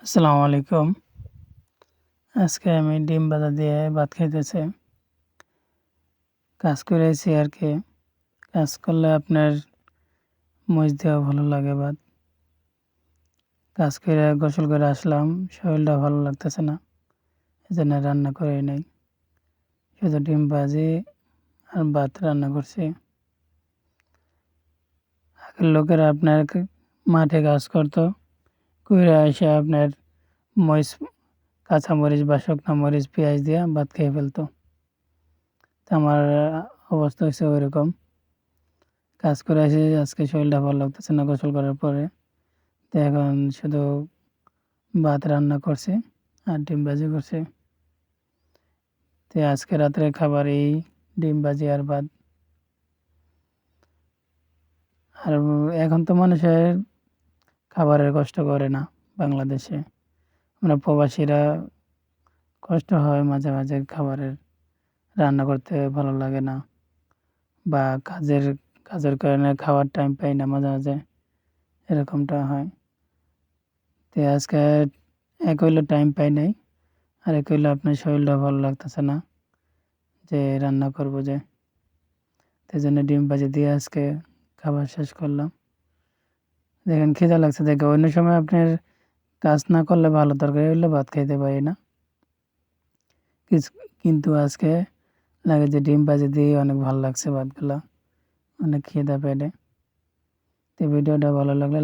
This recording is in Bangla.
আসসালামু আলাইকুম। আজকে আমি ডিম ভাজা দিয়ে ভাত খাইতেছি। কাজ করে আইছি আরকি। কাজ করলে আপনার মরিচ দেওয়া ভালো লাগে ভাত। কাজ কইরা গোসল করে আসলাম। শরীরটা ভালো লাগতেছে না। এজন্য রান্না করি নাই। শুধু ডিম ভাজি আর ভাত রান্না করছি। আগের লোকেরা আপনার মাঠে কাজ করতো। কইরা এসে আপনার মরিচ, কাঁচামরিচ বা শুকনা মরিচ, পেঁয়াজ দিয়া ভাত খেয়ে ফেলতো। তো আমার অবস্থা হইছে ওইরকম। কাজ করে এসে আজকে শরীরটা ভালো লাগতেছে না গোসল করার পরে। তো এখন শুধু ভাত রান্না করছি আর ডিম ভাজি করছি। তো আজকে রাত্রের খাবার এই ডিম ভাজি আর ভাত। আর এখন তো মানুষের খাবারের কষ্ট করে না বাংলাদেশে। আমরা প্রবাসীরা কষ্ট হয় মাঝে, মাঝে খাবারের রান্না করতে ভালো লাগে না বা কাজের কারণে খাওয়ার টাইম পাই না মাঝে, মাঝে এরকমটা হয়। তো আজকে এক হইলো টাইম পাই নাই। আরেক হইলো আপনার শরীরটা ভালো লাগতেছে না যে রান্না করব যে। তাই জন্য ডিম ভাজি দিয়ে আজকে খাবার শেষ করলাম। দেখেন খিদা লাগছে দেখে অন্য সময় আপনার কাজ না করলে ভালো তরকারি হইলে ভাত খাইতে পারি না। কিন্তু আজকে লাগে যে ডিম ভাজি দিয়ে অনেক ভালো লাগছে ভাতগুলা। অনেক খিদা পেটে। তো ভিডিওটা ভালো লাগলে